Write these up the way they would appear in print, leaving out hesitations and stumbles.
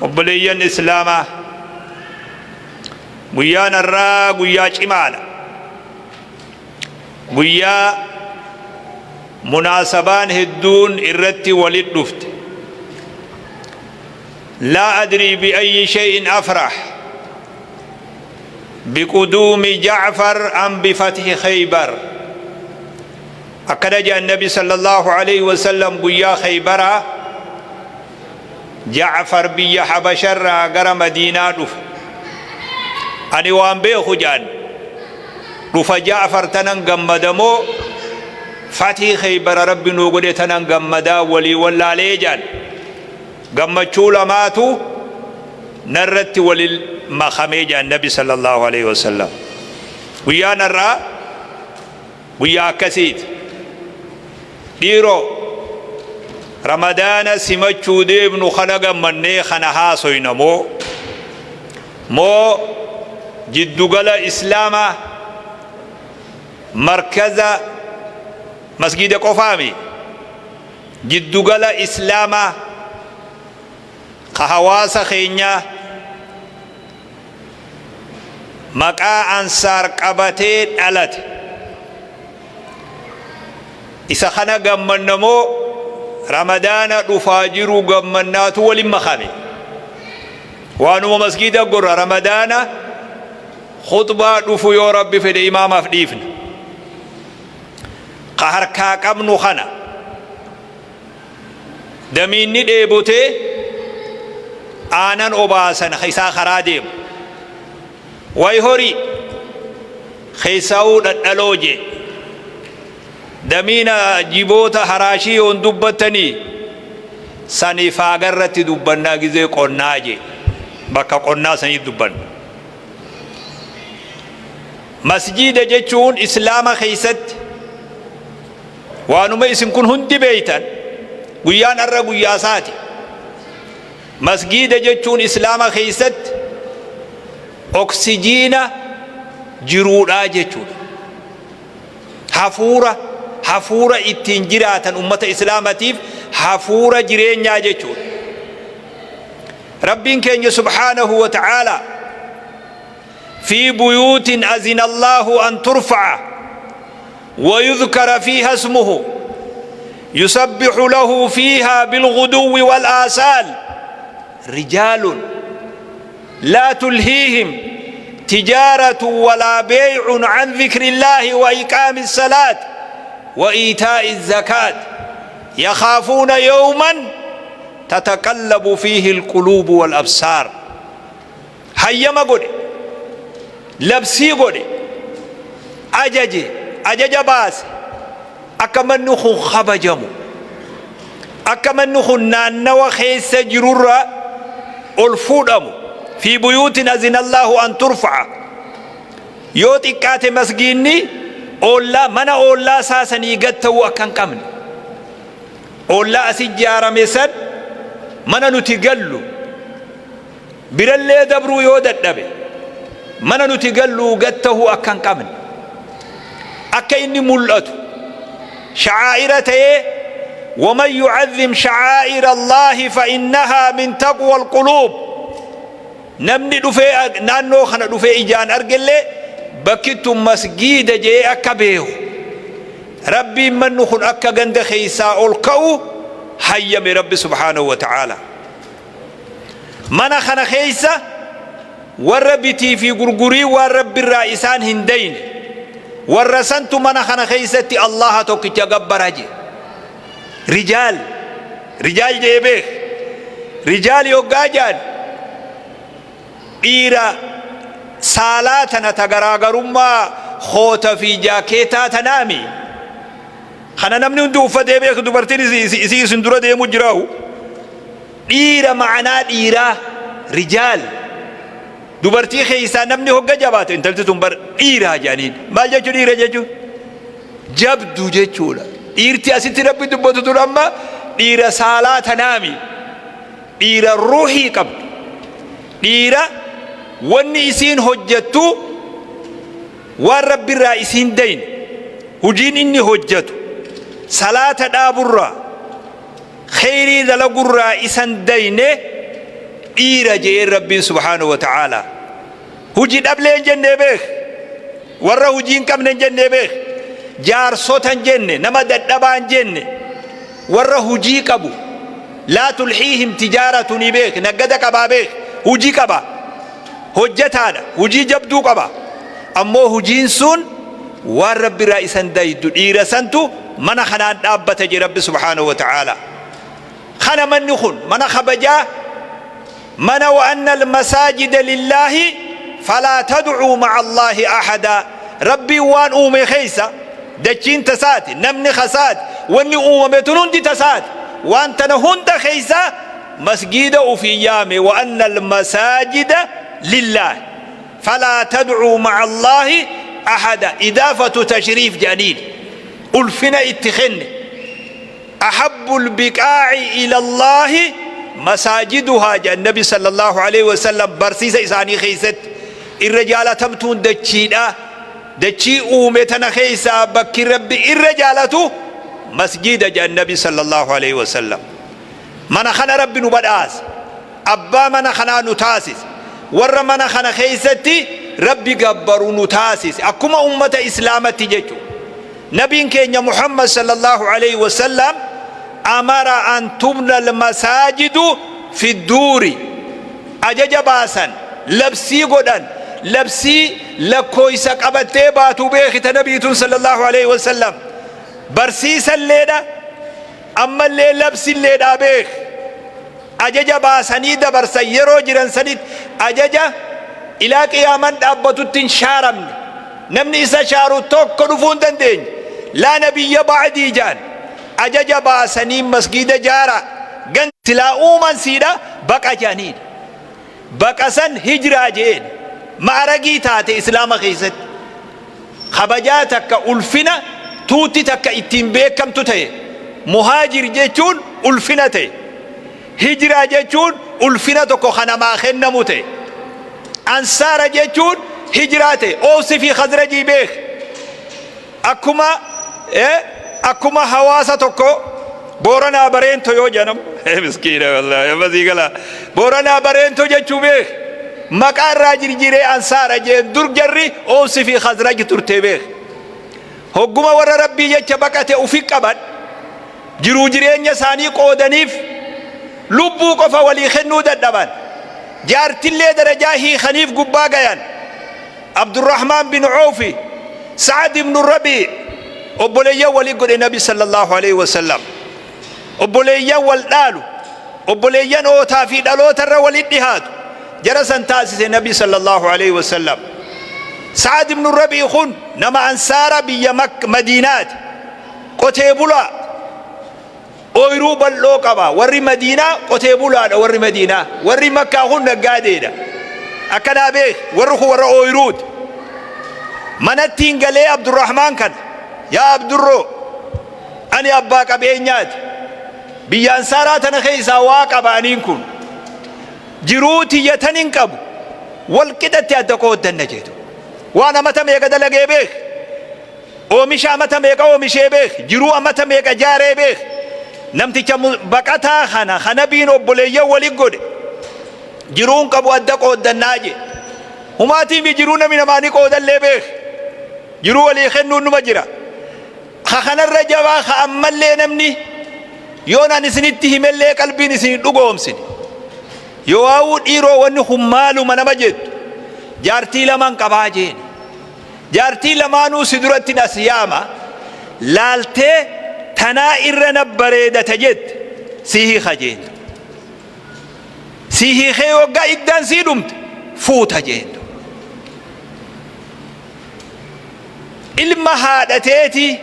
وبليان إسلاما قيان الرا قيا شمالا قيا مناسبان هدون إرتي ولد دفت لا أدري بأي شيء أفرح بقدوم جعفر أم بفتح خيبر. أكد النبي صلى الله عليه وسلم قيا خيبر جعفر بي حبشر غير مدينة دف أني وان بيخو جان دف جعفر تنن غمدمو فتح خيبر ربي نوغد تنن غمدا ولي ولا ليجان غمچو لماتو نرت ولي مخميج النبي صلى الله عليه وسلم ويا نرى ويا كسيت ديرو رمضان سمچو ديب نو خنغ مني خنها سوينمو مو جدوغل اسلام مركز مسجد قفامي جدوغل اسلام خواص خينيا مقا انصار قبته دلت إسا خنا غمنمو رمضان دفاجرو غمناتو ولم مخامي وانو مسجد غور رمضان خطبه دفو يا ربي في الامام افديفن قهر كاقم خنا دميني ديبوتي آنان أباسن خيسا خراديم ويهوري خيساو دلوجي دمينا جيبوتا هراشي وندبتني ساني فاغرتي دبنا غزي قناجي بكا قنا سني دبن مسجد جچون اسلام خيست وانو ما اسم كن هندي بيتن غيان ار غياساتي مسجد جچون اسلام خيست أكسجينا جرودا جچون حفورة اتنجرات أمة إسلامتيف حفورة جرينيا جچون ربين كان سبحانه وتعالى في بيوت أذن الله أن ترفع ويذكر فيها اسمه يسبح له فيها بالغدو والآصال رجال لا تلهيهم تجارة ولا بيع عن ذكر الله وإقام الصلاة وإيتاء الزكاة يخافون يوما تتقلب فيه القلوب والأبصار. هيما قولي لبسي قولي أجج باس أكمن نخو خبجمو أكمن نخو نانو خيس جرور الفودمو في بيوت أذن الله أن ترفع يوتي كاتي مسجيني أولا من أولا ساسني قد تو أكن كمن أولا أسجار مسد من نتقلو برالي دبرو يودد نبي من نتقلو قد تو أكن كمن أكيني ملأتو شعائرته ومن يعظم شعائر الله فإنها من تقوى القلوب. نمني دفع نانو خنا دفع إجان أرجله بكتم مسجد جاء كبيه ربي من نخن أكا جند خيساء الكو حي من رب سبحانه وتعالى من خنا خيسا وربتي في غرغري ورب الرئيسان هندين ورسنت من خنا خيستي الله توكي جبر هجي رجال جيبه رجال يوغاجان إيرا سالاتنا تغراغرما خوتا في جاكيتا تنامي خنا نمني ندو فديبه دبرتني سي سندره دي مجراو إيرا معنا إيرا رجال دبرتي خيسا نمني هوغا جبات انت تنبر إيرا جانين ما جاچو إيرا جاچو جبدو جاچولا إيرتي أسيتي ربي دبتو ترمى إيرا سالات نامي إيرا روحي قبل إيرا واني إسين هجتو والرب الرئيسين دين هجين إني هجتو صلاة دابرة خيري دلقر رئيسان دين dhiira jee rabbiin subhaanahu wa ta'ala hujii dhablee hin jennee beek warra hujii hin qabne hin jennee beek jaarsota hin jenne nama dadhabaa hin jenne warra hujii qabu laa tulhiihim tijaaratun beek naggada qabaa beek hujii qaba hojjetaadha hujii jabduu qaba ammoo hujiin sun waan rabbi irraa isan daydu dhiira santu mana kanaan dhaabbata je rabbi subhaanahu wa ta'ala kana manni kun mana kabajaa mana wa anna almasajida lillahi fala tad'u ma'a allahi ahada rabbi waan uume keessa dachiin tasaati namni khasaati wanni uumame tun hundi tasaati waan tana hunda keessa masjida ufii yaame wa anna almasajida lillahi fala tad'u ma'a allahi ahada idafatu tashrif jadid ulfina ittikhenne أحب البقاع إلى الله مساجدها جاء النبي صلى الله عليه وسلم برسيس إساني خيست الرجالة تمتون دجيدا دجي أومتنا خيسا بكي ربي الرجالة مسجد جاء النبي صلى الله عليه وسلم من خنا ربي نبدأس أبا من خنا نتاسس ور من خنا خيستي ربي قبر نتاسس أكما أمة إسلامة تجيجو نبي كينيا محمد صلى الله عليه وسلم أمر أن تبنى المساجد في الدور أجج باسا لبسي قدن لبسي لكويسا قبتي باتو بيخت نبي صلى الله عليه وسلم برسيسا الليلة أما اللي لبسي الليلة بيخ أجج باساني دا برسا يرو جران سنيد أجج إلى قياما أبتو تنشارم نمني إسا شارو توك نفون دندين لا نبي بعدي جان أجج باساني مسجد جارا قن تلاؤوا من سيدا بقى جانين بقى سن هجرة جين معرقي تاتي إسلام خيست خبجاتك ألفنا توتي تك اتنبيك كم تتي مهاجر جيتون ألفنا تي هجرة جيتون ألفنا تكو خنما خنموتي أنصار جيتون هجراتي أوصفي خزرجي بيخ أكما حواسة تكو بورنا برينتو يو جنم مسكينة والله يا مزيقلا بورنا برينتو جيتو بيخ مكان راجر جيري أنصار جي در جري أوصفي خزرجي ترتي بيخ هقما ورى ربي جيتش بكاتي أفق أبد جرو جرين يساني قودنيف لبو قفا ولي خنو ددبان جارت اللي درجاهي خنيف قباقيان عبد الرحمن بن عوفي سعد بن الربيع أبوليا ولي قد النبي صلى الله عليه وسلم أبوليا والدالو أبوليا نوتا في دالو ترى والاتحاد جرسا تاسس النبي صلى الله عليه وسلم سعد بن الربيع خن نما أنصار بيمك مدينات قتيبولا أويرو باللوكبا وري مدينة قتيبولا وري مدينة وري مكة هن قاديدا أكنا بيه ورخو ورا أويرود منتين قال عبد الرحمن كان يا عبد الرو أنا أباك بينيات بيان ساراتنا خيسا واقبا أنينكم جروتي يتنينكب والكدة تأتقود النجيدو وانا متى ميقا دلقي بيخ ومشا متى ميقا ومشي بيخ جروا متى ميقا جاري بيخ نمتي بقاتا خنا بينو بوليا ولقود جرون قبو أدقود الناجي هماتي بجرونا من ماني قود اللي بيخ جروا لي خنو نمجرا خنا الرجبا خأمال لي نمني يونا نسنتهم اللي قلبي نسنت لقوم سن يواود إيرو ونهم مالو من مجد جارتي لمن قباجين جارتي لمانو سدرتنا سياما لالتي تنا إرنا بريدة تجد سيهي خجين سيهي خيو قايدان سيدمت فوت جين إلما هادتيتي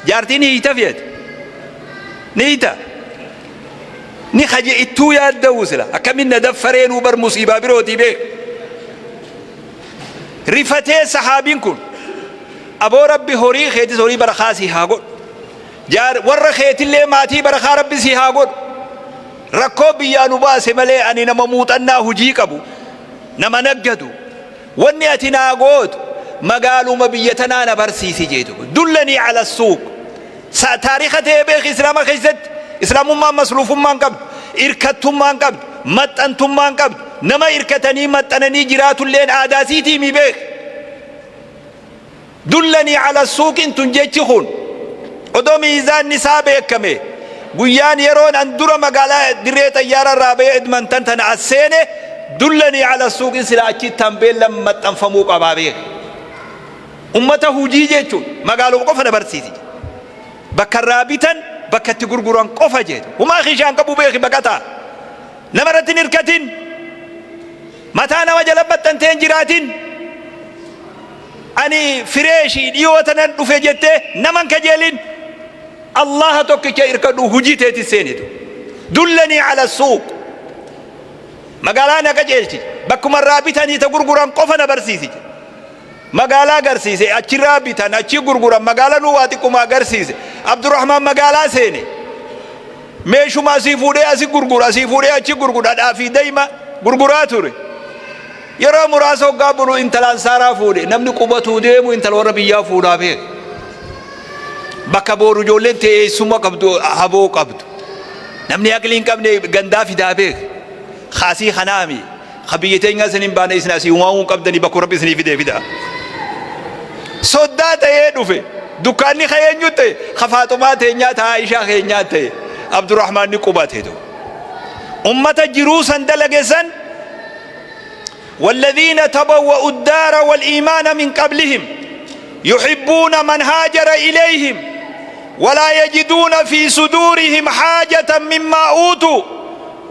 جارتي نيتا فيد نيتا ni khaje ittu ya dawsla akamin nadafaren ubar musiba biroti be rifate sahabin kun abo rabbi hori kheti hori barakhasi hago jar warra kheti le mati barakha rabbi si hago rakko biyanu base male ani namamutanna huji qabu namanagadu wanni atina god magalu mabiyatana na barsisi jeedu dullani ala suq sa tarikhate be islam khizat إسلام ما مسلوف ما قبل إركتهم ما قبل maxxantummaan qabdu nama irkatanii maxxananii jiraatu illeen aadaa siitii mi beek dullanii ala suuqin tun jechi kun odoo miizaan nisaa beekame guyyaan yeroon an dura magaalaa dirree xayyaara irraa ba'ee Edmonton tana as seene dullanii ala suuqin sila achi tambeellan maxxanfamuu qabaa beek ummata hujii jechuun magaaluma qofa na barsiisi bakka irraa bitan bakka itti gurguran qofa jedhu humaa kishaan qabu beeki baqataa namarratti hin hirkatin mataa nama jala maxxanteen jiraatin ani fireeshii dhiyoota nan dhufe jettee naman kajeelin Allah tokkicha irkadhu hujii teeti seenitu dullanii ala suuq magaalaa na qajeelchi bakkuma irraa bitanii ta gurguran qofa na barsiisi magaalaa agarsiise achirraa bitan achi gurguran magaalaa nu waa xiqquma agarsiise Abdurrahmaan magaalaa seene meeshuma asii fuudhee asii gurgura asii fuudhee achi gurgura dhaafii deema gurguraa ture yeroo muraasa hoggaa bulu intalaan saaraa fuudhe namni qubatuu deemu intala warra biyyaa fuudhaa beeka bakka booru ijoolleen teessuma qabdu haboo qabdu namni aqlii hin qabne gandaa fidaa beeka khaasii kanaami khabiyya teenya isiniin baane isin asii uumamuu qabdanii bakka rabbi isinii fidee fidaa soddaa ta'ee dhufe dukkaanni keenyu ta'e khafaaxumaa teenyaa ta'aa ishaa keenyaa ta'e Abdurrahmaan ni qubate tu ummata jiruu san dalagesan والذين تبوأوا الدار والإيمان من قبلهم يحبون من هاجر إليهم ولا يجدون في صدورهم حاجة مما أوتوا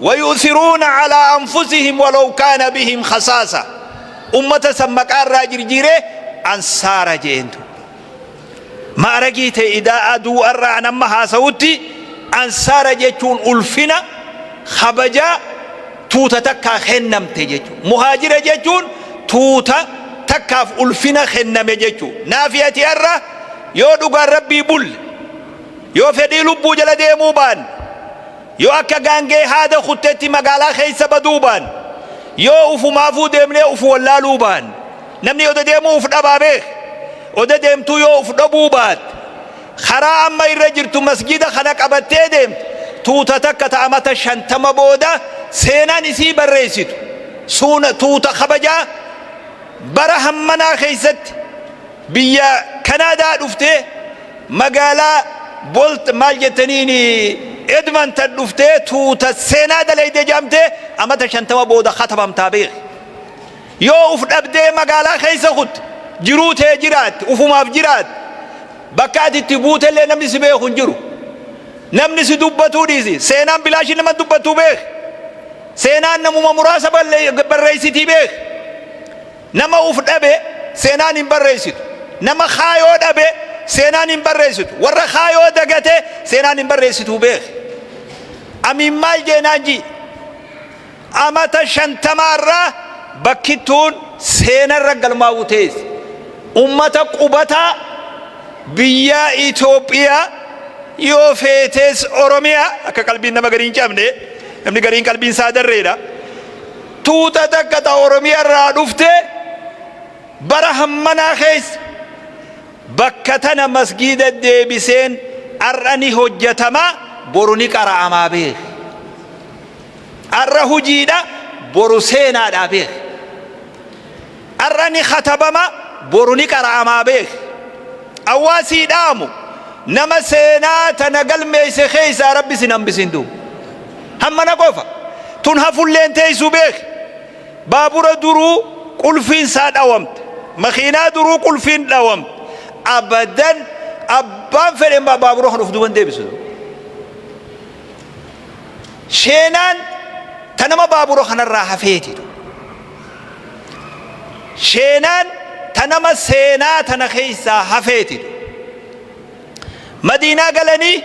ويؤثرون على أنفسهم ولو كان بهم خصاصة أمة سمك الراجل جيره أنصار جينتو ما رجيت إذا أدو أرعنا ما سوتي أنصار جيتون ألفنا خبجا توتا تكا خنم تجيتو مهاجر جيتون توتا تكاف ألفنا خنم جيتو نافية أرى يو دوغا ربي بول يو فدي لبو جل ديمو بان يو أكا غانجي هذا خطتي مقالا خيس بدوبان يو أفو مافو ديمني أفو واللالو بان نمني يو ديمو أفو دبابيخ وده ديمتو يو أفو دبوبات خرا أما يرجرتو مسجد خلق أبتي ديم توتا تكا تعمت شنتم بودا سينا نسي بريسيتو سونا توتا خبجا برهم منا خيست بيا كندا دفته مقالا بولت مال جتنيني Edmonton dhuftee tuuta seenaa dalayde jamte amata shantama booda khatabam taabiq yoo uf dhabdee magaalaa keessa khut jiruu tee jiraat ufumaaf jiraat bakka atitti buutellee namni si beeku hin jiru namni si dubbatuu dhiisi seenaan bilaashi nama dubbatuu beek seenaan namuma muraasa barreessitii beek nama uf dhabe seenaan hin barreessitu nama kaayoo dhabe seenaan hin barreessitu warra kaayoo dagate seenaan hin barreessitu beek amin maal jeenaan ji amata shantamaarraa bakkittuun seenarra galmaa'u tees ummata qubataa biyya Itoophiyaa yoo feetes Oromiyaa akka qalbiin nama gariin cabne namni gariin qalbiin isaa darreedha tuuta takka ta Oromiyaarraa dhufte bara hammanaa keessa bakka tana masgiida deebiseen arrani hojjetama boruni qara'amaa beek arra hujiidha boru seenaadha beek arrani khatabama boruni qara'amaa beek awwaasii dhaamu nama seenaa tana galmeeyse keeysaa rabbi sin hambisin duuba hammana qofa tun hafulleen teeysu beek baabura duruu qulfiinsaa dhawamte makiinaa duruu qulfiin dhawamte abadan abbaan fedhen baabura kan uf duban deebisu sheenaan tanama baabura kanarraa hafeetitu sheenaan tanama seenaa tana keeysaa hafeetitu madiinaa galanii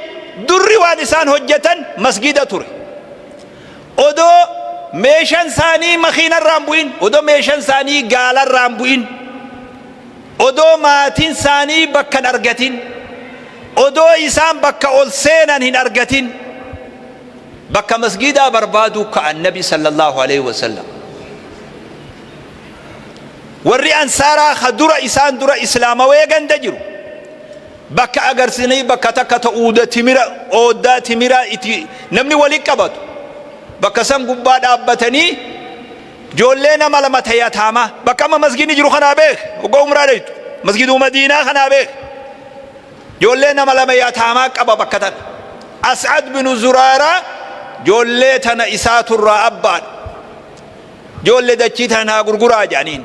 durri waan isaan hojjetan masgida ture odoo meeshan saanii makiinarraan bu'in odoo meeshan saanii gaalarraan bu'in odoo maatiin saanii bakkan argatin odoo isaan bakka ol seenan hin argatin bakka masgidaa barbaaduu ka'an nabi sallallahu alaihi wasallam warri ansaaraa khadura isaan dura islaamawee ganda jiru bakka agarsinii bakka takka ta'uuda timira ooddaa timira iti namni wali qabatu بكسن قباد أبتني جولنا ملمة يتامى بكما مسجد نجرو خنابه وقوم راديت مسجد مدينة خنابه جولنا ملمة يتامى أبا بكتن أسعد بن زرارة جولتنا إسات الرأبان جول دجتنا غرغرا جانين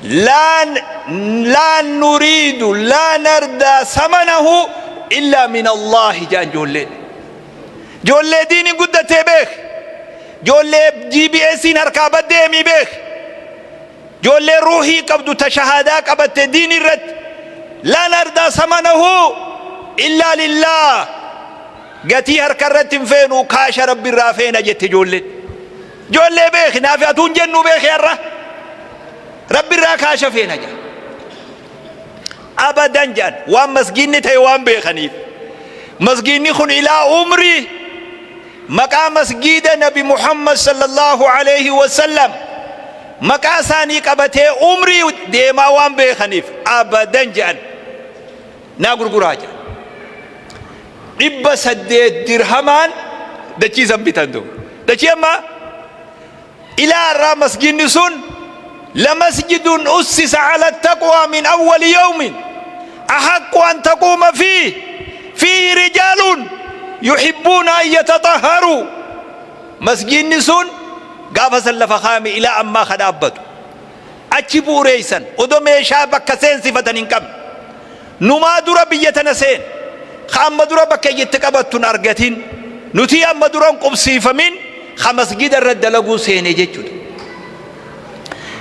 لا نريد لا نرضى ثمنه إلا من الله جان جول ديني قدته بيخ جول جي بي اسين اركابت ديمي بيخ جول روحي قبض تشهادا قبت ديني رد لا نرضى ثمنه إلا لله قتي هركرت فينو كاش رب الرافين جت جول بيخ نافعتون جنو بيخ يرى رب الراكاش فينا جا أبدا جان وان مسجيني تيوان بيخنيف مسجيني خن إلى عمري مقام مسجد نبي محمد صلى الله عليه وسلم مقام ثاني قبته عمري ديما وان بيخنيف أبدا جان ناقر قراجا إبا سديت درهمان دچي زنبتندو دچي أما إلى الرا مسجد سن لمسجد أسس على التقوى من أول يوم أحق أن تقوم فيه رجال يحبون أن يتطهروا مسجد نسون قاف سلف خامي إلى أما خدابت أجبوا ريسا ودمي شابك كسين صفة نكم نما در بيتنا سين خام در بك يتقبت أرغتين نتي أما دران قبسي فمن خمسجد الرد لغو سين جيجود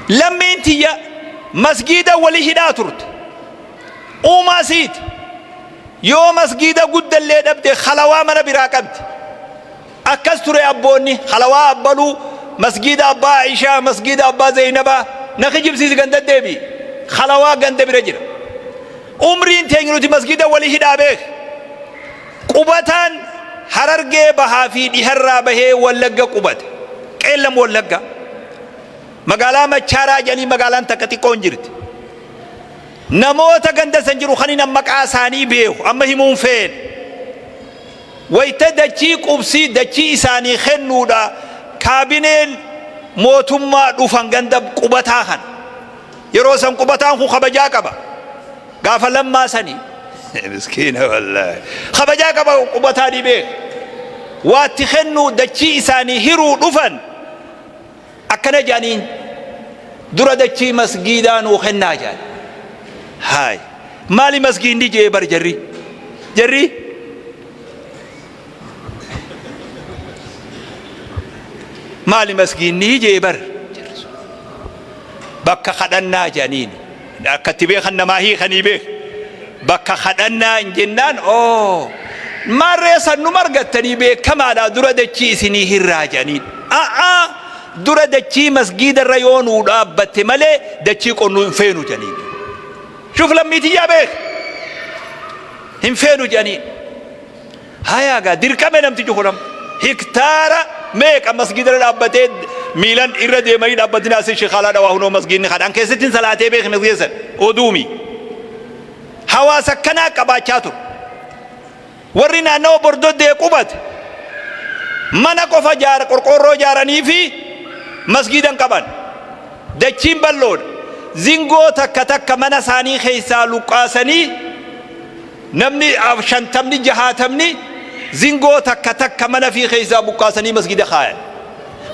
لما انتي مسجد ولي هداترت وما سيت يو مسجد قد اللي دبت خلوا من براكبت أكستر أبوني خلوا أبلو مسجد أبا عائشة مسجد أبا زينبا نخجب سيز قند الدبي خلوا قند برجل عمرين تنجرت مسجد ولي هدابه قبتان حررقه بها في دهر به ولقى قبت كلم ولقى مقالا مچارا جاني مقالا تكتي كونجرت نموتا قند سنجرو خنين مقا ساني بيو أما همون فين ويتا دچي قبسي دچي إساني خنو دا كابينيل موتما دوفان قند قبتا خن يروسن قبتا خو خبجا قبا قاف لما سني مسكينة والله خبجا قبا قبتا دي بيو واتي خنو دچي إساني هيرو دوفان أكنا جانين درا دچي مسجدان وخنا جان هاي مالي مسجد دي جيبر جري مالي مسجد دي جيبر بك خدنا جانين كتبي خنا ما هي خني بك بك خدنا جنان أوه ما رأس النمرقتني بك كما لا درا دچي سني هرا جانين درا دچي مسجد الريون ودابت ملي دچي قنو فينو جانين شوف لما تيجي بك هم فينو جانين هيا قادر كمان نم تيجي خلهم هكتارا ميك مسجد الرابطة ميلان إرد ما يدابت ناس الشخالة دواهنو مسجد نخدان كيستين صلاة بك مسجد أدومي هوا سكنا كباچاتو ورنا نو بردو دي قبت منا كوفا جار قرقورو جاراني في مسجدان كبان دچين بلود زنگو تک منا ثاني خيسا لقاسني نمني شنتمني جهاتمني زنگو تک منا في خيسا بقاسني مسجد خاين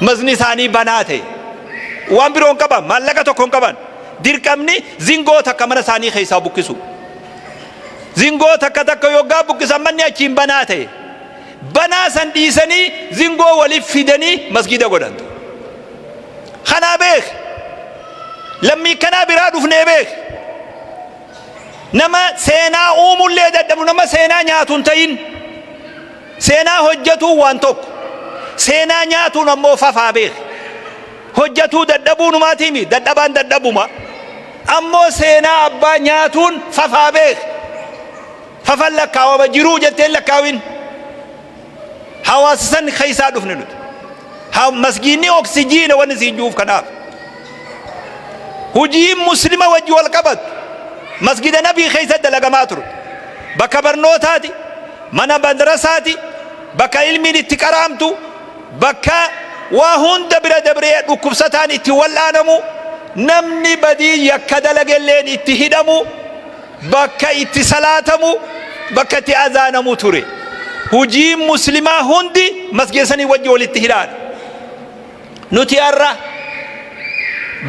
مزني ثاني بناته وامبرون كبان مالكتو كون كبان ديركمني زنگو تک منا ثاني خيسا بقسو زنگو تک يوغا بقسا مني اچين بناته بنا سنديسني زنگو ولي فيدني مسجد غدان خنا بيخ لمي كنا برادو فنيبك نما سينا اوم اللي ددم نما سينا نياتون تين سينا حجتو وانتوك سينا نياتو نمو ففا بك حجتو ددبو نماتيمي ددبان ددبو ما امو سينا ابا نياتون ففا بك ففلكا وبجرو جتين لكاوين حواسسن خيسا دفننود مسجيني أكسجين ونسيجوف كناف هجيم مسلمة وجه القبض مسجد نبي خيسة دلقماتر بك برنوتاتي منا بندرساتي بك علمي لتكرامتو bakka waa hunda bira dabree dhukkubsataan itti wal'aanamu, namni badii yakka dalagelleen itti hidhamu, bakka itti salaatamu, bakka itti azaanamu ture. Hujiin muslimaa hundi masjida sanii wajji walitti hidhaan. Nuti har'a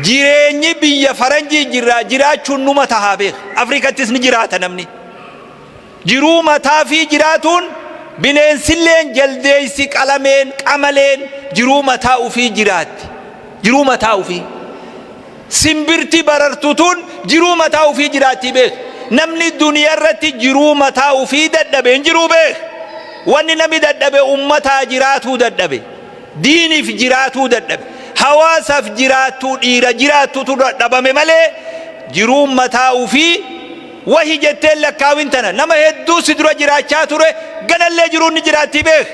jireenyi biyya faranjii jirraa jiraachuun numa tahaa beeka. Afrikattis ni jiraata namni. Jiruu mataa fi jiraatuun bineensilleen jaldeessi qalameen qamaleen jiruu mataa ufii jiraatti. Jiruu mataa ufii. Simbirti barartutuun jiruu mataa ufii jiraatti beeka. Namni duniyaa irratti jiruu mataa ufii dadhabeen jiruu beeka. Wanni namni dadhabe ummataa jiraatuu dadhabe. Diiniif jiraatuu dadhabe. Hawaasaaf jiraatuu dhiira jiraatutu dadhabame malee jiruu mataa ufii wahi jettee lakkaawin tana nama hedduu si dura jiraachaa ture ganallee jiruun ni jiraatti beeka.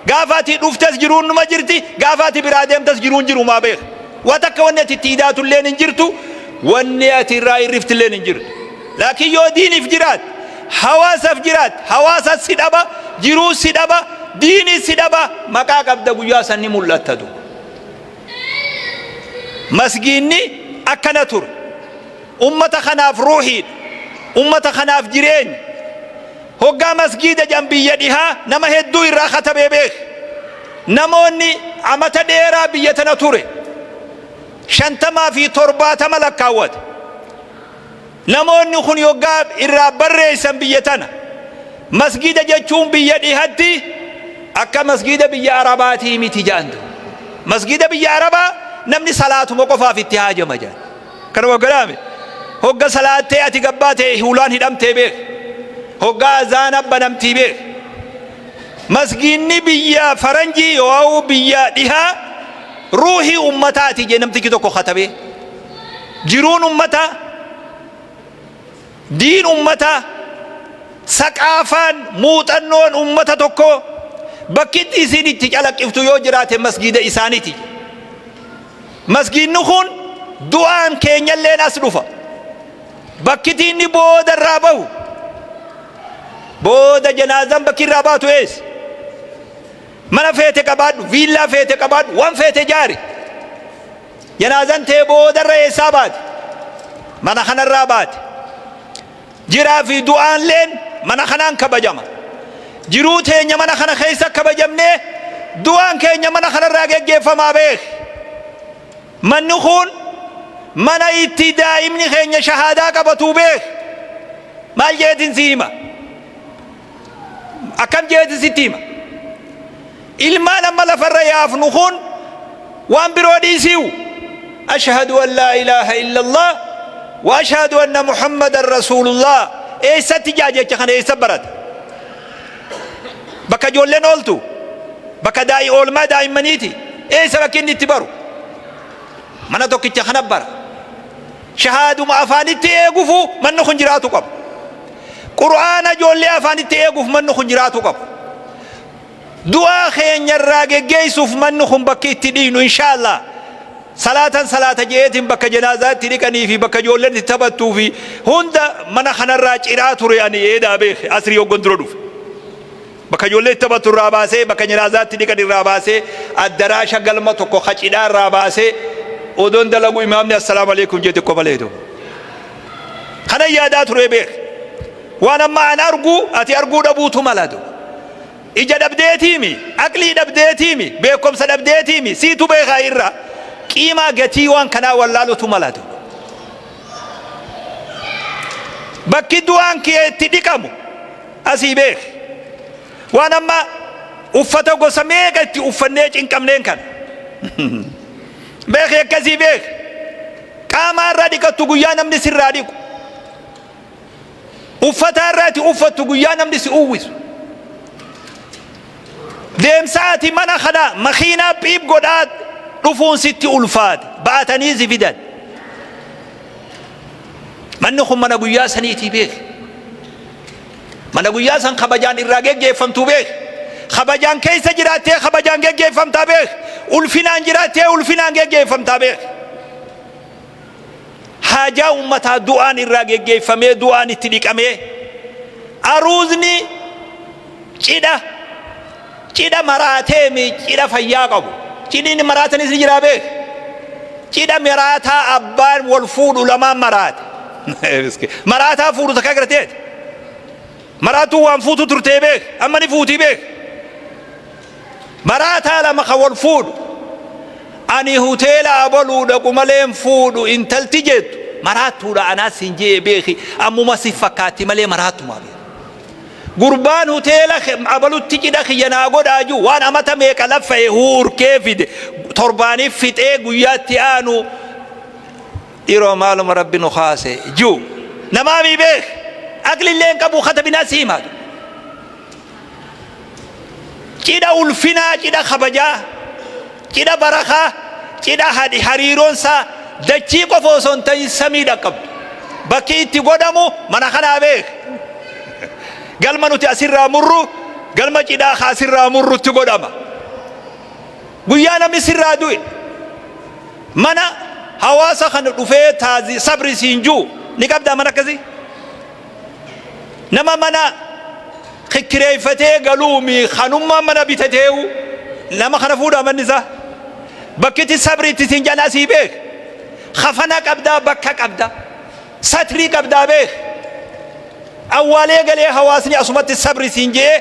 Gaafaati dhuftes jiruun numa jirti, gaafaati biraa deemtes jiruun jirumaa beeka. Waa takka wanni ati itti hidaatulleen hin jirtu, wanni ati irraa hirriftilleen hin jirtu. Laakiin yoo diiniif jiraat, hawaasaaf jiraat, hawaasa si dhaba, jiruu si dhaba, diini si dhaba, maqaa qabda guyyaa san ni mul'attatu. Masgiinni akkana ture. Ummata kanaaf ruuhiidha. Ummata kanaaf jireenya. Hoggaa masgiida jan biyya dhihaa nama hedduu irraa katabee beeka. Namoonni amata dheeraa biyya tana ture. 50 fi 70 lakkaawwata. Namoonni kun hoggaa irraa barreessan biyya tana. Masgiida jechuun biyya dhihatti akka masgiida biyya Arabaatii miti jaantu. Masgiida biyya Arabaa namni salaatuma qofaaf itti haajama jaan. Kana wagalaame. Hogga salaattee ati gabbaatee hulaan hidhamtee beeka. Hogga azaana banamtii beeka. Masgiinni biyya faranjii yoo biyya dhihaa ruuhii ummataati jee namtichi tokko katabee. Jiruun ummataa, diin ummataa, saqaafaan muuxannoon ummata tokko bakkitti isin itti calaqqiftu yoo jiraate masgiida isaaniiti. Masgiinni kun du'aan keenyalleen as dhufa. Bakkitti inni booda irraa bahu, booda janaazaan bakki irraa baatu eessa? Mana feete qabaadhu, viillaa feete qabaadhu, waan feete jaari. Janaazaan tee booda irra eessaa baate? Mana kanarraa baate. Jiraa fi du'aanleen mana kanaan kabajama. Jiruu teenya mana kana keessa kabajamnee du'aan keenya mana kanarraa geggeeffamaa beeka. Manni kun mana itti daa'imni keenya shahaadaa qabatuu beeka. Maal jeetin si hima? Akkam jeetin sitti hima? Ilmaan amma lafarra yaafnu kun waan biroo dhiisiu. Ashhadu an laa ilaaha illallah wa ashhadu anna Muhammadan Rasuulullah. Eessatti jaajecha kana eessa barata? Bakka ijoolleen ooltu, bakka oolmaa daa'immaniiti. Eessa bakki inni itti baru? Mana tokkicha kana bara. Shahaaduma afaanitti eegufu manni kun jiraatu qaba. Qur'aana ijoollee afaanitti eeguuf manni kun jiraatu qaba. Du'aa keenyarraa geggeessuuf manni kun bakki itti dhiinu inshaallah. Salaatan salaata jeetiin bakka janaazaatti dhiqanii fi bakka ijoolleen itti taphattuu fi hunda mana kanarraa ciraa ture ani eedaa beeke asrii hoggon dura dhufe. Bakka ijoollee itti taphattu irraa baasee bakka janaazaatti dhiqan irraa baasee addaraasha galma tokko qacidhaa irraa baasee odoon dalagu imaamni assalaamu alaikum jeete qobaleetu. Kana yaadaa ture beeke. Waan amma an argu ati arguu dhabuutu malatu. Ija dhabdeetiimi, aqlii dhabdeetiimi, beekumsa dhabdeetiimi, siitu beekaa irraa. Qiimaa gatii waan kanaa wallaalutu malatu. Bakki du'aan kee itti dhiqamu asii beeke. Waan amma uffata gosa meeqa itti uffannee cinqamneen kana. Beeke akkasii beeke. Qaamaa irraa dhiqattu guyyaa namni sirraa dhiqu. Uffata irraati uffattu guyyaa namni si uwwisu. Deemsaati mana kana makiinaa dhiib godhaa dhufuun sitti ulfaate baatanii si fidan. Manni kun mana guyyaa saniitii beeke. Mana guyyaa san kabajaan irraa geggeeffamtu beeke. Kabajaan keessa jiraattee kabajaan geggeeffamtaa beeke. Ulfinaan jiraattee ulfinaan geggeeffamtaa beeke. Haajaa ummataa du'aan irraa geggeeffamee du'aan itti dhiqamee aruuzni cidha cida maratee mi cida fayyaa qabu cidini maratanis ni jira beek cida marata abbaan wal fuudhu lamaan maraate marata fuudhu takka garteet maratu waan fuutu turtee beek amma ni fuutii beek marata lama ka wal fuudhu ani hoteela abaluu dhaqu malee fuudhu intalti jettu maratuudha anaa siin jee beeki ammuma si fakkaatti malee maratuma beek gurbaan hoteela abalutti cidha kiyyanaa godhaaju waan amata meeqa laffa'e huurkee fide torbaaniif fixee guyyaatti aanu dhiiroo maaluma rabbi nu kaase juu namaami beek aqlilleen qabu katabinaa siimaatu cidha ulfinaa cidha kabajaa cidha barakaa cidha hariiroonsaa dachii qofa osoo hin ta'in samii dhaqqabdu bakki itti godhamu mana kanaa beek galma nuti asirraa murru galma cidhaa asirraa murrutti godhama guyyaa namni sirraa du'e mana hawaasa kana dhufee taazi sabri siin juu ni qabdaa mana akkasii nama mana kikireeffatee galuumi kanummaa mana bitateewu nama kana fuudhaa manni isaa bakkitti sabri itti siin jalaa sii beek khafana qabdaa bakka qabdaa satrii qabdaa beek awwaalee galee hawaasni asumatti sabri siin jee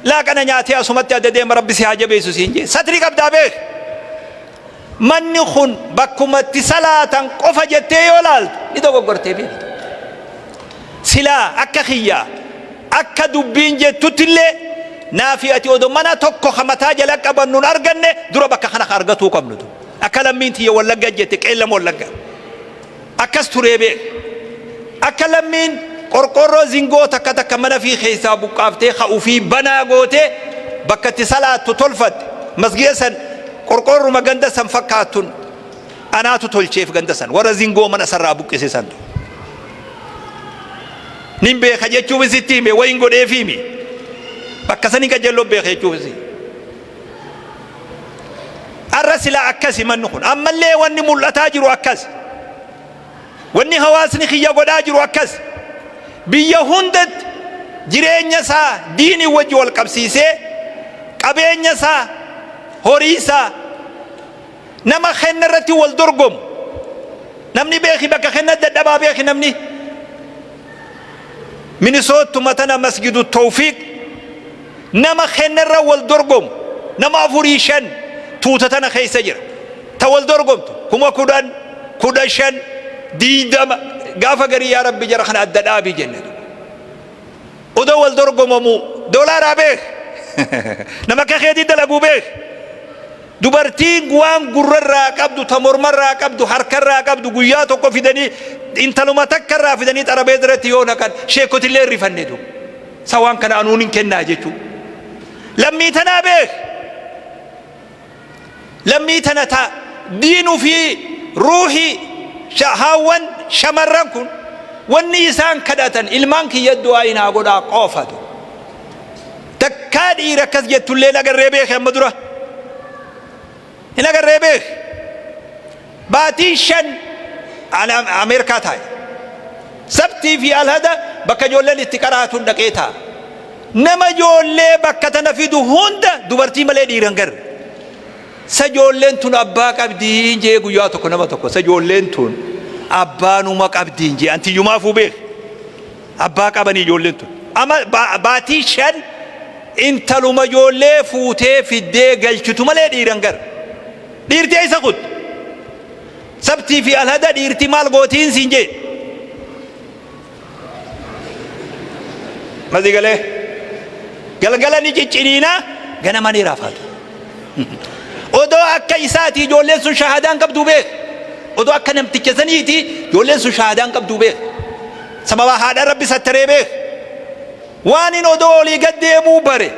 laaqana nyaatee asumatti adda deema rabbi si haa jabeessu siin jee satrii qabdaa beek manni kun bakkumatti salaatan qofa jettee yoo laaltu ni dogoggortee beektu silaa akka kiyyaa akka dubbiin jettuttillee naafi ati odoo mana tokko hamataa jala qabannuun arganne dura bakka kana argatuu qabnutu akka lammiin tiyya wallagga jette qeellam wallagga akkas turee beek akka lammiin qorqorroo zingoo takka takka mana fi keessaa buqqaaftee ka'uu fi banaa gootee bakka itti salaattu tolfatte masgida san qorqorruma ganda san fakkaattuun anaatu tolcheef ganda san warra zingoo mana sarraa buqqise santu nin beeka jechuuf sitti hime wayin godheef himi bakka sanii qajeelloo beeka jechuuf si arra silaa akkasi manni kun ammallee wanni mul'ataa jiru akkas wanni hawaasni kiyya godhaa jiru akkas biyya hundatti jireenya isaa diinii wajji wal qabsiisee qabeenya isaa horii isaa nama kenna irratti wal dorgomu namni beeki bakka kenna dadhabaa beeki namni minisootu matana masgidu tawfiiq nama kenna irra wal dorgomu nama 4-5 tuuta tana keessa jira ta wal dorgomtu kuma 10 diidama gaafa garii yaa rabbi jara kana adda dhaabii jenne odoo wal dorgomamu doolaaraa beek nama akka keetii dalaguu beek dubartiin waan gurrarraa qabdu ta mormarraa qabdu harkarraa qabdu guyyaa tokko fidanii intaluma takkarraa fidanii xarabeeza irratti yoo naqan sheekotillee rifanne du sawaan kana anuun hin kennaa jechuu lammii tanaa beek lammii tana ta diinuu fi ruuhii hawan shamarran kun wanni isaan kadhatan ilmaan kiyya du'aa inaa godhaa qoofatu takkaa dhiira akkas jettullee nagarree beek amma dura hin agarree beek baatii 5 ameerikaa taa'e sabtii fi alhada bakka ijoolleen itti qaraatuun dhaqee taa'a nama ijoollee bakka tana fidu hunda dubartii malee dhiiran garre sa ijoolleen tun abbaa qabdiin jee guyyaa tokko nama tokko sa ijoolleen tun abbaanuma qabdiin jee antiyyumaafuu beek abbaa qabanii ijoolleen tun ama baatii 5 intaluma ijoollee fuutee fiddee galchitu malee dhiiran garre dhiirtee isa kut sabtii fi alhada dhiirti maal gootiin siin jee mazigalee galgala ni cicciniina ganama ni raafatu odoo akka isaati ijoolleen sun shahadaan qabduu beek odoo akka namticha saniiti ijoolleen sun shahadaan qabduu beek sababa haadha rabbi sattaree beek waan in odoo olii gad deemuu bare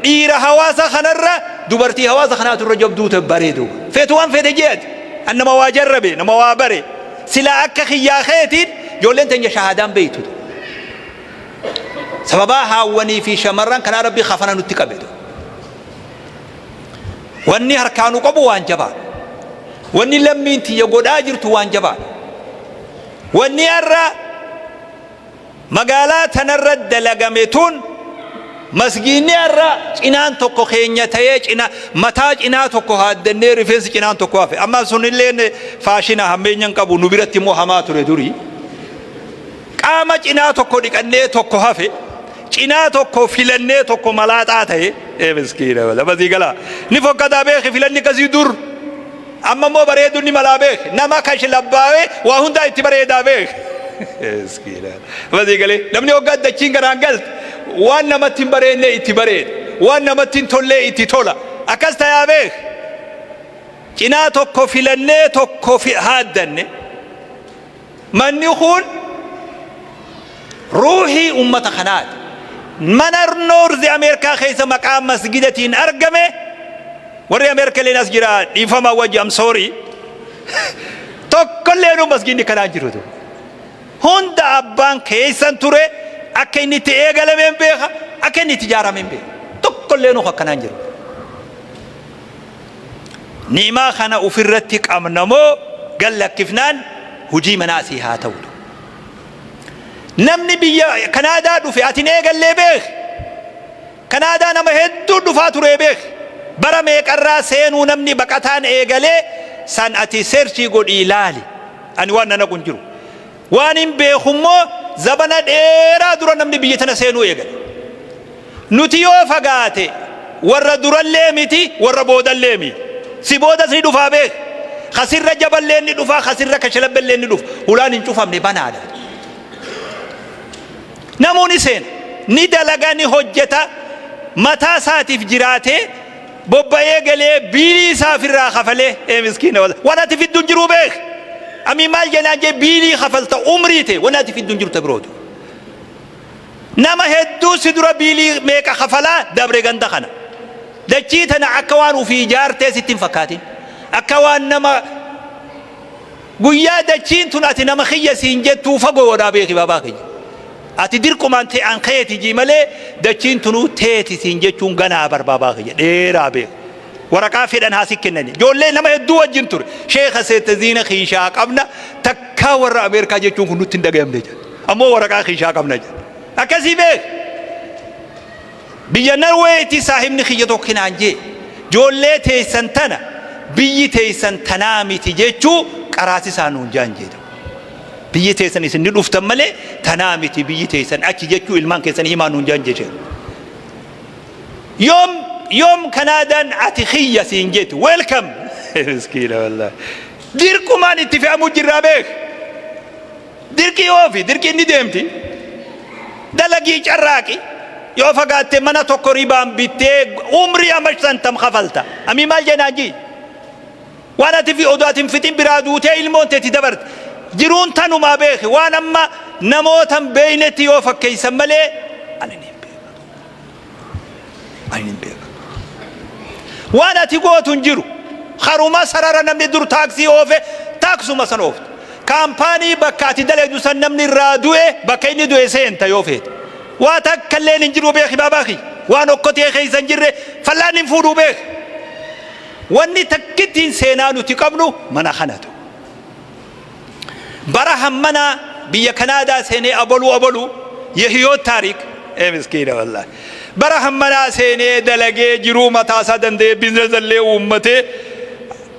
dhiira hawaasa kanarra dubartii hawaasa kanaatu irra jabduuta bareedu feetu waan feete jeeti an nama waa jarrabe nama waa bare silaa akka kiyyaa keetiin ijoolleen teenya shahadaan beeytu sababa haawwanii fi shamarran kanaa rabbi khafana nutti qabeetu wanni harkaanu qabu waan jabaa wanni lammiin tiyya godhaa jirtu waan jabaa wanni har'a magaalaa tanarra dalagame tun مسجيني الرا إنان توكو خينيا تيج إنا متاج إنا توكو هاد النير فيس إنان توكو أفي أما سن اللي فاشنا همين ينكبو نبرت محمد ردوري قام إنا توكو ديك النير توكو هفي إنا توكو فيلني توكو ملات آته إيه مسكينة ولا بس يقلا نفوق كذا بيخ فيلني كذي دور أما مو بريدو ني ملا بيخ نما كاش لباوي وهوندا يتبريدا بيخ مسكينة بس يقلا لمني وقعد دچين كرانجلت وانا ما تنبرين اتبرين وانا ما تنتولي اتتولا اكست يا بيخ جنا توكو فيلني توكو في هادن من يخون روحي امة خنات من النور زي امريكا خيس مقام مسجدتين ارقمه وري امريكا لناس جران يفهم وجه ام سوري توكو لينو مسجد كلان جرودو هوندا ابان كيسان توري أكني تيجال من بيها أكني تجارة من بيه تكلينو خكنا نجرو نيما خنا أفرتك أمنمو قال لك كيفنان هجي مناسي هاتولو نمني بيا كندا دفعتني قال لي بيه كندا نما هدو دفعتوري بيه برا ميك الراسين ونمني بكتان إيجالي سان أتي سيرشي قول إيلالي أنا وانا نقول جرو وانين بيخمو زبنا ديرا درا نمني بيتنا سينو يغل نتيو فغاتي ور درا ليميتي ور بودا ليمي سي بودا سي دفا به خسر جبل لين دفا خسر كشلب لين دف ولان نشوفم ني بنادا نموني سين ني دلغاني حجتا متى ساتي فجراتي بوبا يغلي بيلي سافر خفله اي مسكين ولا تفيد جروبه أمي مال جناجي بيلي خفلت عمريته وناتي في الدنيا تبرود نما هدو سدرا بيلي ميكا خفلا دبر غندخنا دجيتنا أكوان في جارتي 60 فكاتين أكوان نما قويا دجين تناتي نما خيا سينجت توفقو ورابيخي باباخي أتديركم أنت عن خيتي جيمالي دجين تنو تيتي سينجت تنغنا بر باباخي دي رابيخ ورقا فيدان هاسي كنني جولي نما يدو وجنتور شيخ سيتزين خيشا قبنا تكا ورا أمريكا جيشون كنو تندقيم ديجا أمو ورقا خيشا قبنا جا أكسي بيك بيا نرويتي صاحبني خيجتو كنانجي جولي تيسان تنا بيي تيسان تنامي تيجيشو كراسي سانون جانجي بيي تيسان إسن نلوفتم ملي تنامي تي بيي تيسان أكي جيشو إلمان كيسان هيمانون جانجي يوم كنادان عتخية سينجيت ويلكم مسكينة والله ديركم ما نتفق مجربك ديركي يوفي ديركي ندمتي دلقي جراكي يوفقات منا تقريبا بيتي عمري أمشتن تم خفلتا أمي مال جناجي وانا تفي أدوات فتن برادوتي المون تتدبرت جرون تنو ما بيخي وانا ما نموتا بينتي يوفق كيسا ملي أنا نبيك وانا تقوى تنجرو خروما سرارا نمني دور تاكسي اوفي تاكسو ما سنوفت كامباني بكاتي دلق دوسان نمني رادوه بكيني دوه سينتا يوفيت واتاك كلين انجرو بيخي باباخي وانا قطي خي سنجر فلان انفورو بيخ واني تكتين سينانو تقبنو منا خناتو برهم منا بيا كنادا سيني أبولو يهيو تاريك ايه مسكينة والله برهم منا سيني دلقي جرو متاسا دنده بزنز اللي أمته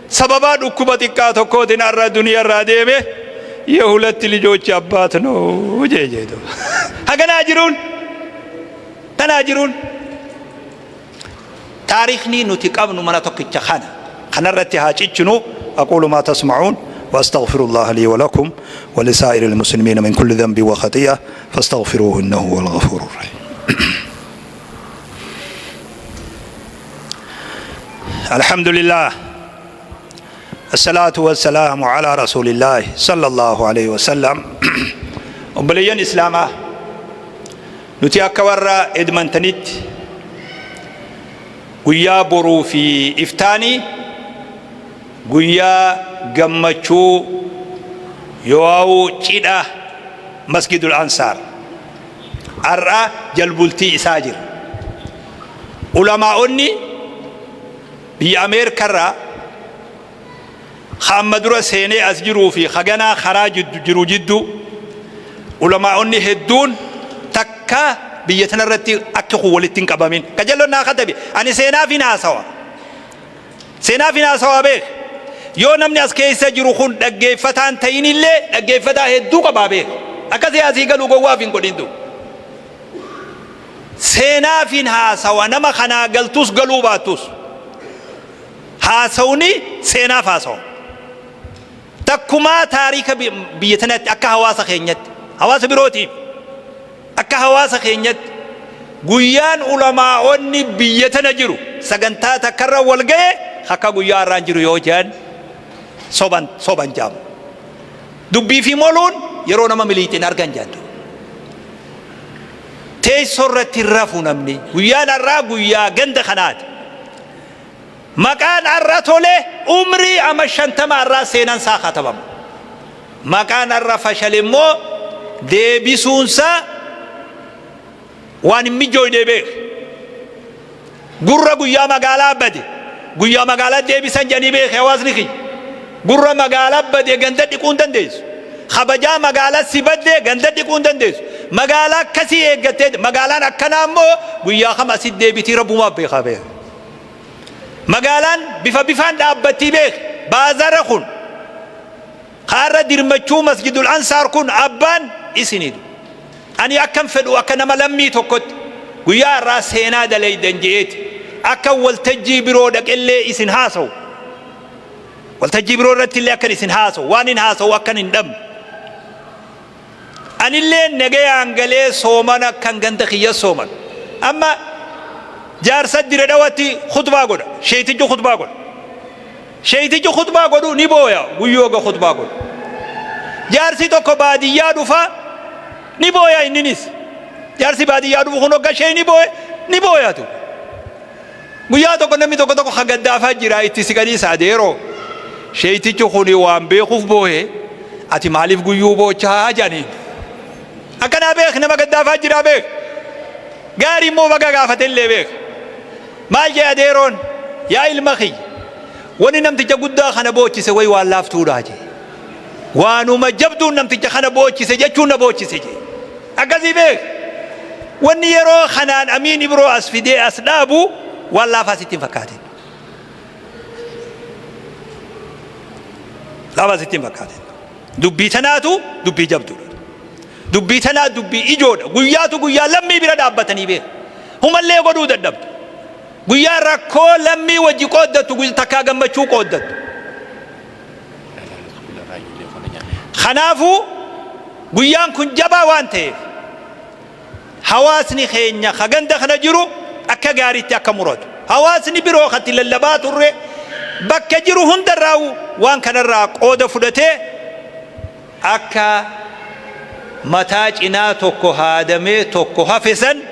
سببا دكوبتي كاتو كودين أرى دنيا را ديمه يهولت لجو چاباتنو جي دو هكذا تناجرون تاريخني نتقابن منا توقيت خنا رتها چچنو أقول ما تسمعون واستغفر الله لي ولكم ولسائر المسلمين من كل ذنب وخطيئة فاستغفروه إنه هو الغفور الرحيم الحمد لله الصلاة والسلام على رسول الله صلى الله عليه وسلم وبليان إسلاما نتياك ورا إدمنتنت قويا برو في إفتاني قويا قمتشو يواو تشيدا مسجد الأنصار أرى جلبلتي إساجر علماء أني بأمير كرة خامد رسيني أسجروا في خجنا خراج جرو جدو علماء أني هدون تكا biyyatana irratti akka walittiin qabamin kajalloon naa katabe ani seenaa fi naasawa beek yoo namni as keessa jiru kun dhaggeeffataan ta'inillee dhaggeeffataa hedduu qabaa beek akka siyaasii galuu gowwaaf hin godhintu seenaa fi naasawa nama kanaa galtus galuu baattus haasawni seenaaf haasawa takkumaa taarika biyyatanatti akka hawaasa keenyatti hawaasa birootiif akka hawaasa keenyatti guyyaan ulamaa'onni biyyatana jiru sagantaa takkarra wal ga'e akka guyyaa irraan jiru yoo jedhan soban jaamu dubbii fi moluun yeroo nama miliitiin argan jaaddu teessoo irratti rafu namni guyyaan irraa guyyaa ganda kanaati maqaan irra tole umrii ama 50 irraa seenan saa katabama maqaan irra fashale immoo deebisuunsa waan hin mijoone beek gurra guyyaa magaalaa bade guyyaa magaalaa deebisan janii beek hawaasni kiyya gurra magaalaa bade ganda dhiquun dandeessu kabajaa magaalaa si badde ganda dhiquun dandeessu magaalaa akkasii eeggattee magaalaan akkanaa immoo guyyaa kam asit deebitii rabbumaaf beekaa beek magaalaan bifaan dhaabbattii beek baazara kun kaarra dirmachuu masjidul ansaar kun abbaan isiniidhu ani akkam fedhu akka nama lammii tokkotti guyyaa irraa seenaa dalaydan je'eeti akka waltajjii biroo dhaqellee isin haasawu waltajjii biroo irratti illee akkan isin haasawu waan hin haasawu akkan hin dhabne anillee nagayaan galee sooman akkan ganda kiyya sooman amma jaarsa dire dhawatti khutbaa godha sheeytichi khutbaa godhu ni booya guyyooga khutbaa godhu jaarsi tokko baadiyyaa dhufa ni booya inninis jaarsi baadiyyaa dhufu kun hogga shee ni booyatu guyyaa tokko namni tokko hagaddaafaa jira itti siqanii saadeeroo sheeytichi kuni waan beekuuf booye ati maaliif guyyuu boochaa janiin akkanaa beek nama gaddaafaa jira beek gaarii immoo baga gaafatellee beek maal jee adeeroon yaa ilma kiyya wani namticha guddaa kana boochise way waan laaftuudhaa jee waanuma jabduun namticha kana boochise jechuun na boochise jee akkasii beek wanni yeroo kanaan amiin ibroo as fidee as dhaabu waan laafaa sittiin fakkaatin laafaa sittiin fakkaatin dubbii tanaatu dubbii jabduudha dubbii tanaa dubbii ijoodha guyyaatu guyyaa lammii bira dhaabbatanii beek humallee godhuu dadhabdu guyyaa rakkoo lammii wajji qooddatu takkaa gammachuu qooddatu kanaafuu guyyaan kun jabaa waan ta'eef hawaasni keenya haganda kana jiru akka gaariitti akka muratu hawaasni biroo katti lallabaa turre bakka jiru hundarraa waan kanarraa qooda fudhatee akka mataa cinaa tokko haadamee tokko hafesan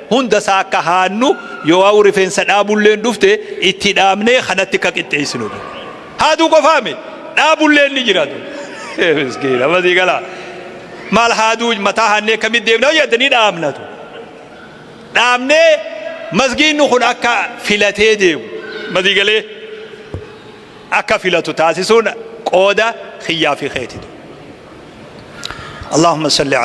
hunda isaa akka haannu yoo rifeensa dhaabulleen dhufte itti dhaabnee kanatti akka qixxeessinu haaduu qofaame dhaabulleen ni jiraatu miskiina masii galaa maal haaduu mataa haannee kamitti deemna jettanii dhaabnatu dhaabnee masgiinni kun akka filatee deemu masii galee akka filatu taasisuun qooda khiyyaa fi keetitu اللهم صل على